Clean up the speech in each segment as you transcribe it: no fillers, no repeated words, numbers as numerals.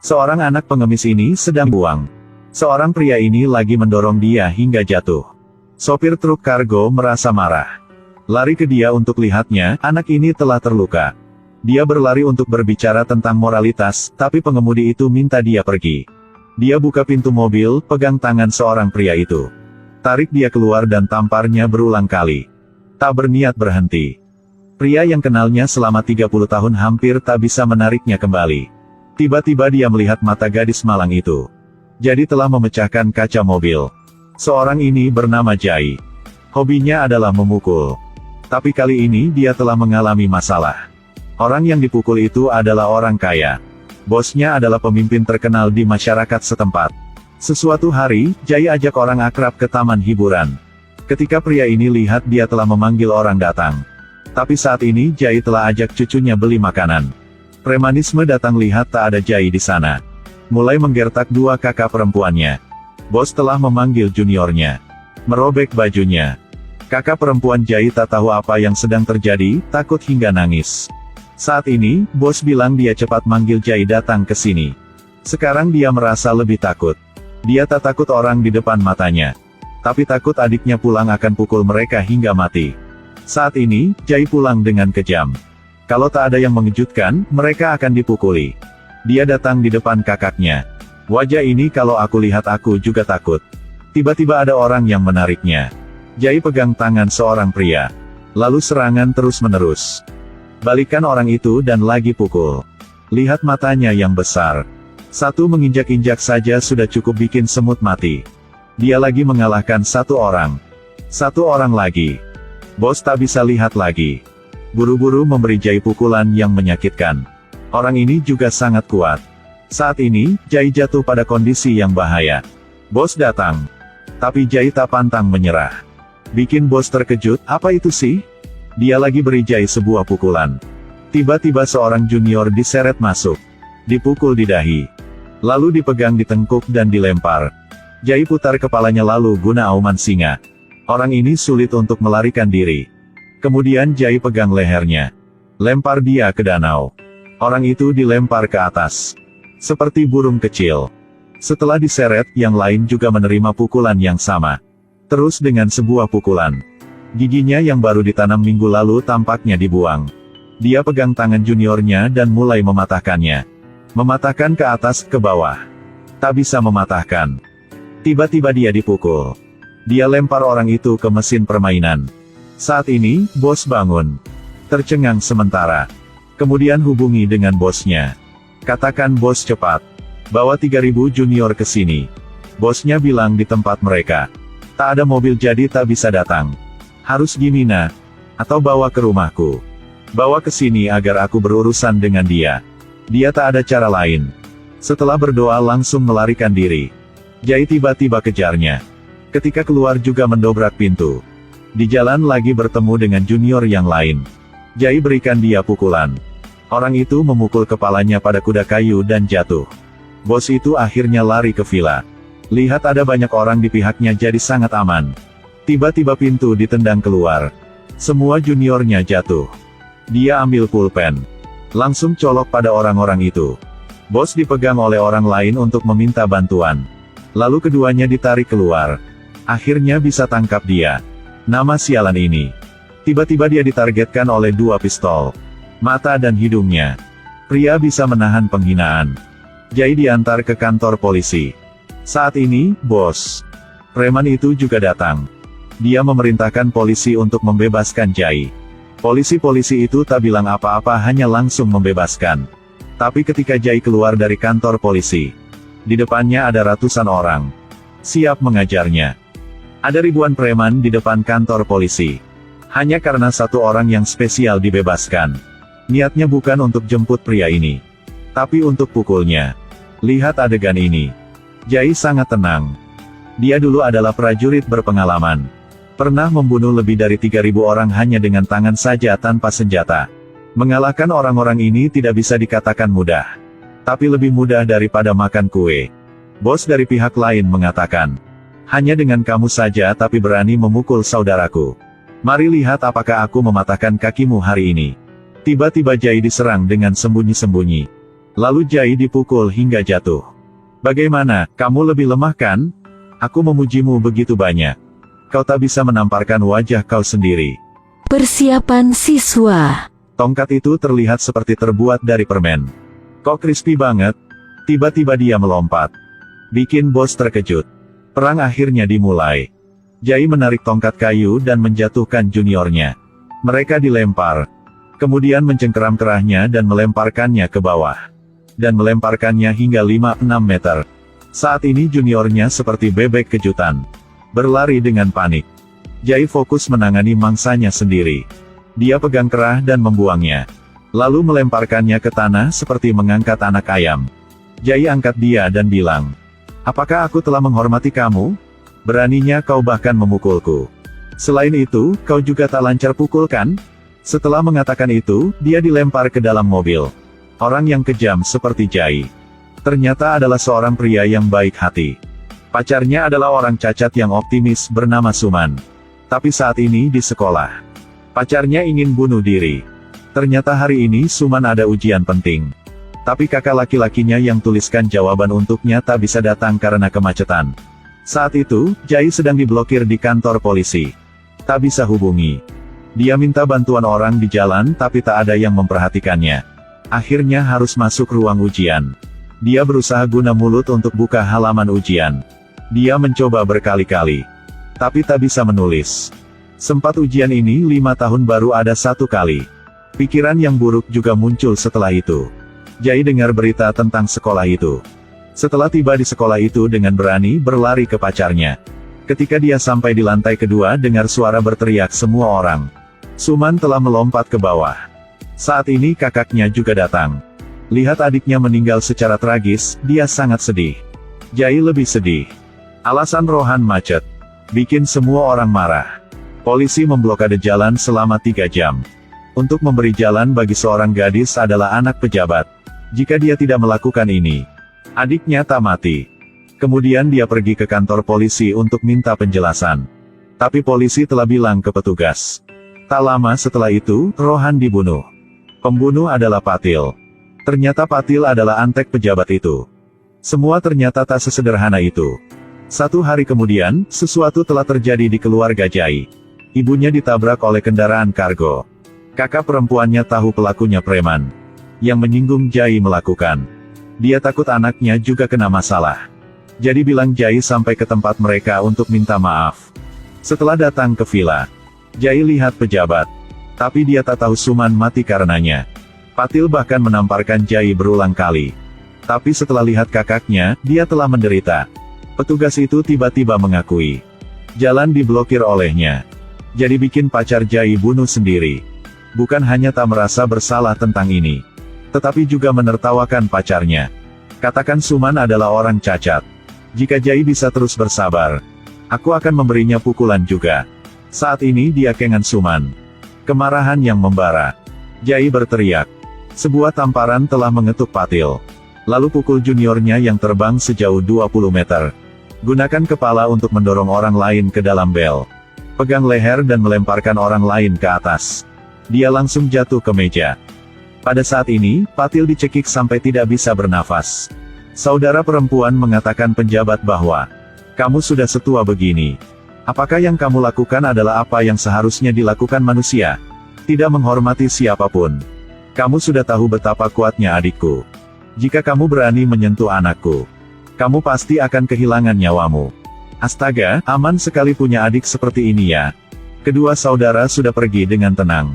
Seorang anak pengemis ini sedang buang. Seorang pria ini lagi mendorong dia hingga jatuh. Sopir truk kargo merasa marah. Lari ke dia untuk lihatnya, anak ini telah terluka. Dia berlari untuk berbicara tentang moralitas, tapi pengemudi itu minta dia pergi. Dia buka pintu mobil, pegang tangan seorang pria itu. Tarik dia keluar dan tamparnya berulang kali. Tak berniat berhenti. Pria yang kenalnya selama 30 tahun hampir tak bisa menariknya kembali. Tiba-tiba dia melihat mata gadis malang itu. Jadi telah memecahkan kaca mobil. Seorang ini bernama Jai. Hobinya adalah memukul. Tapi kali ini dia telah mengalami masalah. Orang yang dipukul itu adalah orang kaya. Bosnya adalah pemimpin terkenal di masyarakat setempat. Sesuatu hari, Jai ajak orang akrab ke taman hiburan. Ketika pria ini lihat dia telah memanggil orang datang. Tapi saat ini Jai telah ajak cucunya beli makanan. Premanisme datang lihat tak ada Jai di sana. Mulai menggertak dua kakak perempuannya. Bos telah memanggil juniornya. Merobek bajunya. Kakak perempuan Jai tak tahu apa yang sedang terjadi, takut hingga nangis. Saat ini, bos bilang dia cepat manggil Jai datang ke sini. Sekarang dia merasa lebih takut. Dia tak takut orang di depan matanya. Tapi takut adiknya pulang akan pukul mereka hingga mati. Saat ini, Jai pulang dengan kejam. Kalau tak ada yang mengejutkan, mereka akan dipukuli. Dia datang di depan kakaknya. Wajah ini kalau aku lihat aku juga takut. Tiba-tiba ada orang yang menariknya. Jai pegang tangan seorang pria. Lalu serangan terus-menerus. Balikan orang itu dan lagi pukul. Lihat matanya yang besar. Satu menginjak-injak saja sudah cukup bikin semut mati. Dia lagi mengalahkan satu orang. Satu orang lagi. Bos tak bisa lihat lagi. Buru-buru memberi Jai pukulan yang menyakitkan. Orang ini juga sangat kuat. Saat ini, Jai jatuh pada kondisi yang bahaya. Bos datang. Tapi Jai tak pantang menyerah. Bikin bos terkejut, apa itu sih? Dia lagi beri Jai sebuah pukulan. Tiba-tiba seorang junior diseret masuk. Dipukul di dahi. Lalu dipegang di tengkuk dan dilempar. Jai putar kepalanya lalu guna auman singa. Orang ini sulit untuk melarikan diri. Kemudian Jai pegang lehernya. Lempar dia ke danau. Orang itu dilempar ke atas. Seperti burung kecil. Setelah diseret, yang lain juga menerima pukulan yang sama. Terus dengan sebuah pukulan. Giginya yang baru ditanam minggu lalu tampaknya dibuang. Dia pegang tangan juniornya dan mulai mematahkannya. Mematahkan ke atas, ke bawah. Tak bisa mematahkan. Tiba-tiba dia dipukul. Dia lempar orang itu ke mesin permainan. Saat ini, bos bangun. Tercengang sementara. Kemudian hubungi dengan bosnya. Katakan bos cepat. Bawa 3000 junior ke sini. Bosnya bilang di tempat mereka. Tak ada mobil jadi tak bisa datang. Harus gimana? Atau bawa ke rumahku. Bawa ke sini agar aku berurusan dengan dia. Dia tak ada cara lain. Setelah berdoa langsung melarikan diri. Jai tiba-tiba kejarnya. Ketika keluar juga mendobrak pintu. Di jalan lagi bertemu dengan junior yang lain. Jai berikan dia pukulan. Orang itu memukul kepalanya pada kuda kayu dan jatuh. Bos itu akhirnya lari ke villa. Lihat ada banyak orang di pihaknya jadi sangat aman. Tiba-tiba pintu ditendang keluar. Semua juniornya jatuh. Dia ambil pulpen. Langsung colok pada orang-orang itu. Bos dipegang oleh orang lain untuk meminta bantuan. Lalu keduanya ditarik keluar. Akhirnya bisa tangkap dia. Nama sialan ini. Tiba-tiba dia ditargetkan oleh dua pistol. Mata dan hidungnya. Pria bisa menahan penghinaan. Jai diantar ke kantor polisi. Saat ini, bos preman itu juga datang. Dia memerintahkan polisi untuk membebaskan Jai. Polisi-polisi itu tak bilang apa-apa hanya langsung membebaskan. Tapi ketika Jai keluar dari kantor polisi, di depannya ada ratusan orang. Siap mengajarnya. Ada ribuan preman di depan kantor polisi. Hanya karena satu orang yang spesial dibebaskan. Niatnya bukan untuk jemput pria ini. Tapi untuk pukulnya. Lihat adegan ini. Jai sangat tenang. Dia dulu adalah prajurit berpengalaman. Pernah membunuh lebih dari 3000 orang hanya dengan tangan saja tanpa senjata. Mengalahkan orang-orang ini tidak bisa dikatakan mudah. Tapi lebih mudah daripada makan kue. Bos dari pihak lain mengatakan. Hanya dengan kamu saja tapi berani memukul saudaraku. Mari lihat apakah aku mematahkan kakimu hari ini. Tiba-tiba Jai diserang dengan sembunyi-sembunyi. Lalu Jai dipukul hingga jatuh. Bagaimana, kamu lebih lemah kan? Aku memujimu begitu banyak. Kau tak bisa menamparkan wajah kau sendiri. Persiapan siswa. Tongkat itu terlihat seperti terbuat dari permen. Kok crispy banget? Tiba-tiba dia melompat. Bikin bos terkejut. Perang akhirnya dimulai. Jai menarik tongkat kayu dan menjatuhkan juniornya. Mereka dilempar. Kemudian mencengkeram kerahnya dan melemparkannya ke bawah. Dan melemparkannya hingga 5-6 meter. Saat ini juniornya seperti bebek kejutan. Berlari dengan panik. Jai fokus menangani mangsanya sendiri. Dia pegang kerah dan membuangnya. Lalu melemparkannya ke tanah seperti mengangkat anak ayam. Jai angkat dia dan bilang, "Apakah aku telah menghormati kamu? Beraninya kau bahkan memukulku. Selain itu, kau juga tak lancar pukul kan?" Setelah mengatakan itu, dia dilempar ke dalam mobil. Orang yang kejam seperti Jai. Ternyata adalah seorang pria yang baik hati. Pacarnya adalah orang cacat yang optimis bernama Suman. Tapi saat ini di sekolah, pacarnya ingin bunuh diri. Ternyata hari ini Suman ada ujian penting. Tapi kakak laki-lakinya yang tuliskan jawaban untuknya tak bisa datang karena kemacetan. Saat itu, Jai sedang diblokir di kantor polisi. Tak bisa hubungi. Dia minta bantuan orang di jalan tapi tak ada yang memperhatikannya. Akhirnya harus masuk ruang ujian. Dia berusaha guna mulut untuk buka halaman ujian. Dia mencoba berkali-kali. Tapi tak bisa menulis. Sempat ujian ini 5 tahun baru ada 1 kali. Pikiran yang buruk juga muncul setelah itu. Jai dengar berita tentang sekolah itu. Setelah tiba di sekolah itu dengan berani berlari ke pacarnya. Ketika dia sampai di lantai kedua dengar suara berteriak semua orang. Suman telah melompat ke bawah. Saat ini kakaknya juga datang. Lihat adiknya meninggal secara tragis, dia sangat sedih. Jai lebih sedih. Alasan Rohan macet. Bikin semua orang marah. Polisi memblokade jalan selama 3 jam. Untuk memberi jalan bagi seorang gadis adalah anak pejabat. Jika dia tidak melakukan ini, adiknya tak mati. Kemudian dia pergi ke kantor polisi untuk minta penjelasan. Tapi polisi telah bilang ke petugas. Tak lama setelah itu, Rohan dibunuh. Pembunuh adalah Patil. Ternyata Patil adalah antek pejabat itu. Semua ternyata tak sesederhana itu. 1 hari kemudian, sesuatu telah terjadi di keluarga Jai. Ibunya ditabrak oleh kendaraan kargo. Kakak perempuannya tahu pelakunya preman. Yang menyinggung Jai melakukan. Dia takut anaknya juga kena masalah. Jadi bilang Jai sampai ke tempat mereka untuk minta maaf. Setelah datang ke villa, Jai lihat pejabat. Tapi dia tak tahu Suman mati karenanya. Patil bahkan menamparkan Jai berulang kali. Tapi setelah lihat kakaknya, dia telah menderita. Petugas itu tiba-tiba mengakui. Jalan diblokir olehnya. Jadi bikin pacar Jai bunuh sendiri. Bukan hanya tak merasa bersalah tentang ini. Tetapi juga menertawakan pacarnya. Katakan Suman adalah orang cacat. Jika Jai bisa terus bersabar, aku akan memberinya pukulan juga. Saat ini dia kengan Suman. Kemarahan yang membara. Jai berteriak. Sebuah tamparan telah mengetuk Patil. Lalu pukul juniornya yang terbang sejauh 20 meter. Gunakan kepala untuk mendorong orang lain ke dalam bel. Pegang leher dan melemparkan orang lain ke atas. Dia langsung jatuh ke meja. Pada saat ini, Patil dicekik sampai tidak bisa bernafas. Saudara perempuan mengatakan penjabat bahwa, "Kamu sudah setua begini. Apakah yang kamu lakukan adalah apa yang seharusnya dilakukan manusia? Tidak menghormati siapapun. Kamu sudah tahu betapa kuatnya adikku. Jika kamu berani menyentuh anakku, kamu pasti akan kehilangan nyawamu." Astaga, aman sekali punya adik seperti ini ya. Kedua saudara sudah pergi dengan tenang.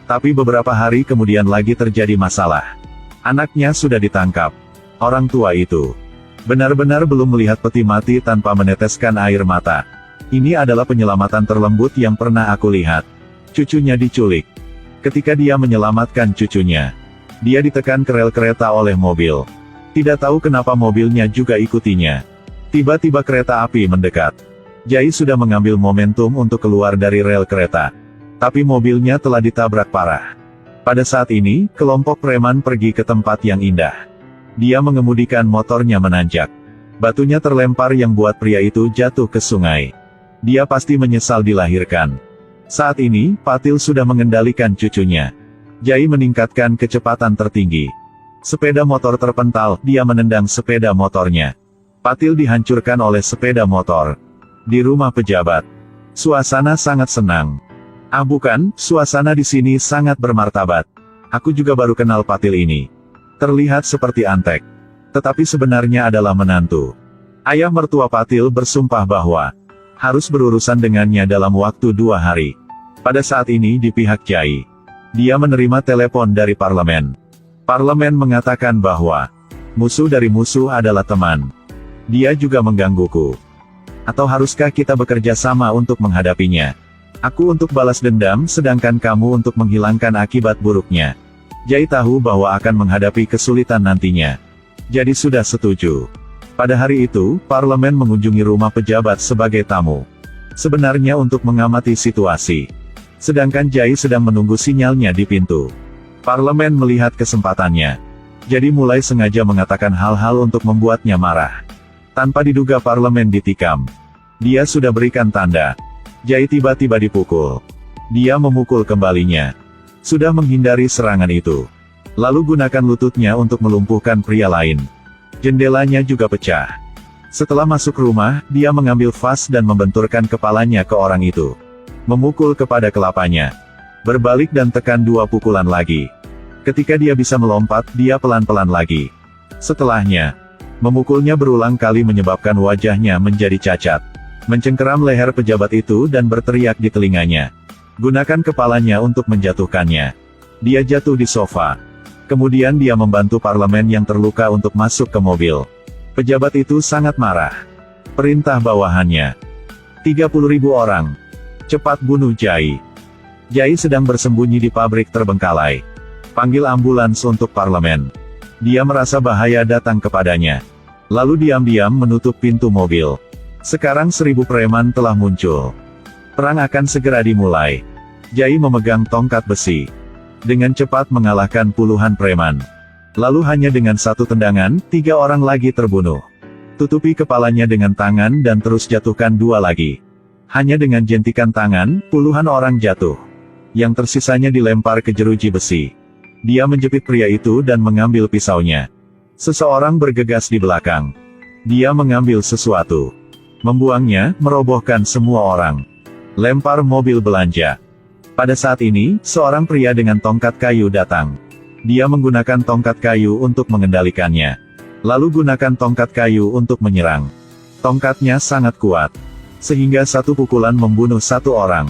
Tapi beberapa hari kemudian lagi terjadi masalah. Anaknya sudah ditangkap. Orang tua itu benar-benar belum melihat peti mati tanpa meneteskan air mata. Ini adalah penyelamatan terlembut yang pernah aku lihat. Cucunya diculik. Ketika dia menyelamatkan cucunya, dia ditekan ke rel kereta oleh mobil. Tidak tahu kenapa mobilnya juga ikutinya. Tiba-tiba kereta api mendekat. Jai sudah mengambil momentum untuk keluar dari rel kereta. Tapi mobilnya telah ditabrak parah. Pada saat ini, kelompok preman pergi ke tempat yang indah. Dia mengemudikan motornya menanjak. Batunya terlempar yang buat pria itu jatuh ke sungai. Dia pasti menyesal dilahirkan. Saat ini, Patil sudah mengendalikan cucunya. Jai meningkatkan kecepatan tertinggi. Sepeda motor terpental, dia menendang sepeda motornya. Patil dihancurkan oleh sepeda motor. Di rumah pejabat. Suasana sangat senang. Ah bukan, suasana di sini sangat bermartabat. Aku juga baru kenal Patil ini. Terlihat seperti antek. Tetapi sebenarnya adalah menantu. Ayah mertua Patil bersumpah bahwa harus berurusan dengannya dalam waktu 2 hari. Pada saat ini di pihak Jai. Dia menerima telepon dari parlemen. Parlemen mengatakan bahwa musuh dari musuh adalah teman. Dia juga menggangguku. Atau haruskah kita bekerja sama untuk menghadapinya? Aku untuk balas dendam sedangkan kamu untuk menghilangkan akibat buruknya. Jai tahu bahwa akan menghadapi kesulitan nantinya. Jadi sudah setuju. Pada hari itu, parlemen mengunjungi rumah pejabat sebagai tamu. Sebenarnya untuk mengamati situasi. Sedangkan Jai sedang menunggu sinyalnya di pintu. Parlemen melihat kesempatannya. Jadi mulai sengaja mengatakan hal-hal untuk membuatnya marah. Tanpa diduga parlemen ditikam. Dia sudah berikan tanda. Jai tiba-tiba dipukul. Dia memukul kembalinya. Sudah menghindari serangan itu. Lalu gunakan lututnya untuk melumpuhkan pria lain. Jendelanya juga pecah. Setelah masuk rumah, dia mengambil vas dan membenturkan kepalanya ke orang itu. Memukul kepada kelapanya. Berbalik dan tekan 2 pukulan lagi. Ketika dia bisa melompat, dia pelan-pelan lagi. Setelahnya, memukulnya berulang kali menyebabkan wajahnya menjadi cacat. Mencengkeram leher pejabat itu dan berteriak di telinganya. Gunakan kepalanya untuk menjatuhkannya. Dia jatuh di sofa. Kemudian dia membantu parlemen yang terluka untuk masuk ke mobil. Pejabat itu sangat marah. Perintah bawahannya. 30.000 orang. Cepat bunuh Jai. Jai sedang bersembunyi di pabrik terbengkalai. Panggil ambulans untuk parlemen. Dia merasa bahaya datang kepadanya. Lalu diam-diam menutup pintu mobil. Sekarang 1000 preman telah muncul. Perang akan segera dimulai. Jai memegang tongkat besi. Dengan cepat mengalahkan puluhan preman. Lalu hanya dengan 1 tendangan, 3 orang lagi terbunuh. Tutupi kepalanya dengan tangan dan terus jatuhkan 2 lagi. Hanya dengan jentikan tangan, puluhan orang jatuh. Yang tersisanya dilempar ke jeruji besi. Dia menjepit pria itu dan mengambil pisaunya. Seseorang bergegas di belakang. Dia mengambil sesuatu. Membuangnya, merobohkan semua orang. Lempar mobil belanja. Pada saat ini, seorang pria dengan tongkat kayu datang. Dia menggunakan tongkat kayu untuk mengendalikannya. Lalu gunakan tongkat kayu untuk menyerang. Tongkatnya sangat kuat. Sehingga 1 pukulan membunuh 1 orang.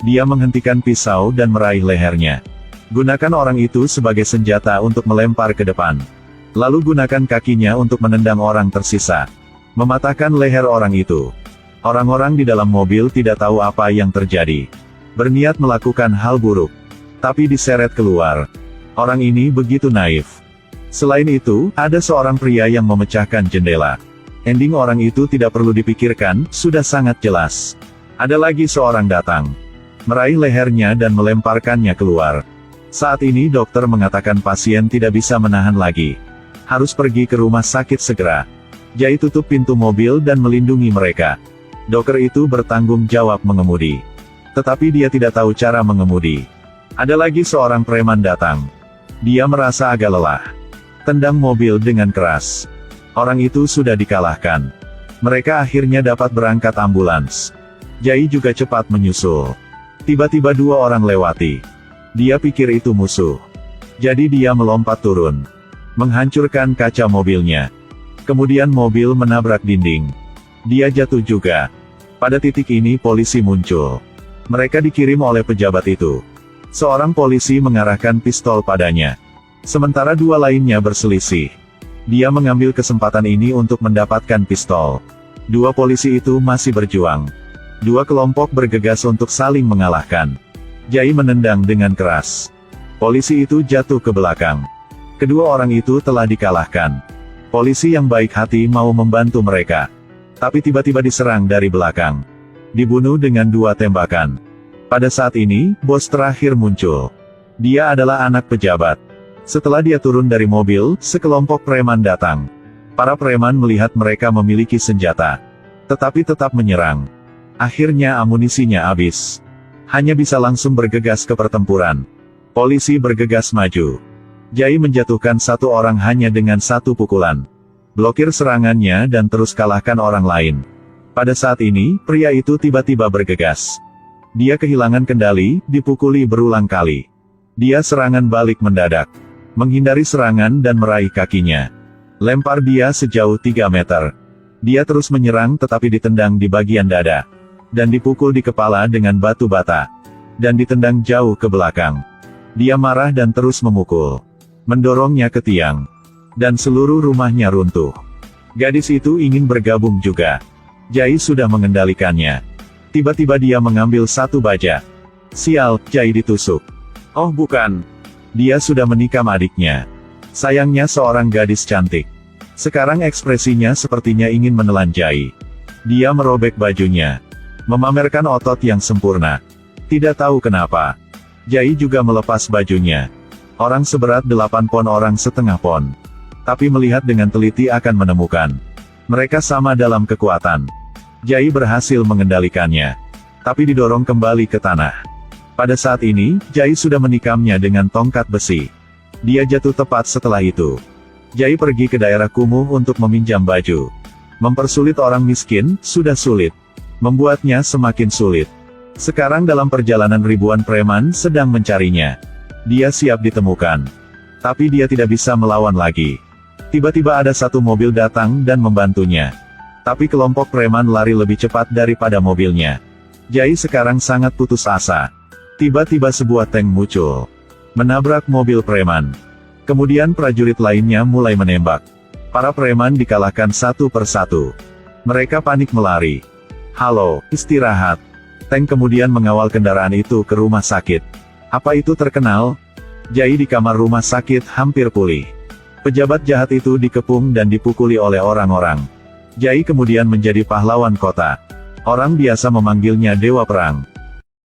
Dia menghentikan pisau dan meraih lehernya. Gunakan orang itu sebagai senjata untuk melempar ke depan. Lalu gunakan kakinya untuk menendang orang tersisa. Mematahkan leher orang itu. Orang-orang di dalam mobil tidak tahu apa yang terjadi. Berniat melakukan hal buruk. Tapi diseret keluar. Orang ini begitu naif. Selain itu, ada seorang pria yang memecahkan jendela. Ending orang itu tidak perlu dipikirkan, sudah sangat jelas. Ada lagi seorang datang. Meraih lehernya dan melemparkannya keluar. Saat ini dokter mengatakan pasien tidak bisa menahan lagi. Harus pergi ke rumah sakit segera. Jai tutup pintu mobil dan melindungi mereka. Dokter itu bertanggung jawab mengemudi. Tetapi dia tidak tahu cara mengemudi. Ada lagi seorang preman datang. Dia merasa agak lelah. Tendang mobil dengan keras. Orang itu sudah dikalahkan. Mereka akhirnya dapat berangkat ambulans. Jai juga cepat menyusul. Tiba-tiba 2 orang lewati. Dia pikir itu musuh. Jadi dia melompat turun. Menghancurkan kaca mobilnya. Kemudian mobil menabrak dinding. Dia jatuh juga. Pada titik ini polisi muncul. Mereka dikirim oleh pejabat itu. Seorang polisi mengarahkan pistol padanya. Sementara 2 lainnya berselisih. Dia mengambil kesempatan ini untuk mendapatkan pistol. 2 polisi itu masih berjuang. 2 kelompok bergegas untuk saling mengalahkan. Jai menendang dengan keras. Polisi itu jatuh ke belakang. Kedua orang itu telah dikalahkan. Polisi yang baik hati mau membantu mereka. Tapi tiba-tiba diserang dari belakang. Dibunuh dengan 2 tembakan. Pada saat ini, bos terakhir muncul. Dia adalah anak pejabat. Setelah dia turun dari mobil, sekelompok preman datang. Para preman melihat mereka memiliki senjata. Tetapi tetap menyerang. Akhirnya amunisinya habis. Hanya bisa langsung bergegas ke pertempuran. Polisi bergegas maju. Jai menjatuhkan satu orang hanya dengan satu pukulan. Blokir serangannya dan terus kalahkan orang lain. Pada saat ini, pria itu tiba-tiba bergegas. Dia kehilangan kendali, dipukuli berulang kali. Dia serangan balik mendadak. Menghindari serangan dan meraih kakinya. Lempar dia sejauh 3 meter. Dia terus menyerang tetapi ditendang di bagian dada. Dan dipukul di kepala dengan batu bata. Dan ditendang jauh ke belakang. Dia marah dan terus memukul. Mendorongnya ke tiang. Dan seluruh rumahnya runtuh. Gadis itu ingin bergabung juga. Jai sudah mengendalikannya. Tiba-tiba dia mengambil satu baja. Sial, Jai ditusuk. Oh bukan. Dia sudah menikam adiknya. Sayangnya seorang gadis cantik. Sekarang ekspresinya sepertinya ingin menelan Jai. Dia merobek bajunya. Memamerkan otot yang sempurna. Tidak tahu kenapa. Jai juga melepas bajunya. Orang seberat 8 pon orang setengah pon. Tapi melihat dengan teliti akan menemukan. Mereka sama dalam kekuatan. Jai berhasil mengendalikannya. Tapi didorong kembali ke tanah. Pada saat ini, Jai sudah menikamnya dengan tongkat besi. Dia jatuh tepat setelah itu. Jai pergi ke daerah kumuh untuk meminjam baju. Mempersulit orang miskin, sudah sulit. Membuatnya semakin sulit. Sekarang dalam perjalanan ribuan preman sedang mencarinya. Dia siap ditemukan. Tapi dia tidak bisa melawan lagi. Tiba-tiba ada satu mobil datang dan membantunya. Tapi kelompok preman lari lebih cepat daripada mobilnya. Jai sekarang sangat putus asa. Tiba-tiba sebuah tank muncul. Menabrak mobil preman. Kemudian prajurit lainnya mulai menembak. Para preman dikalahkan satu persatu. Mereka panik melari. Halo, istirahat. Tank kemudian mengawal kendaraan itu ke rumah sakit. Apa itu terkenal? Jai di kamar rumah sakit hampir pulih. Pejabat jahat itu dikepung dan dipukuli oleh orang-orang. Jai kemudian menjadi pahlawan kota. Orang biasa memanggilnya Dewa Perang.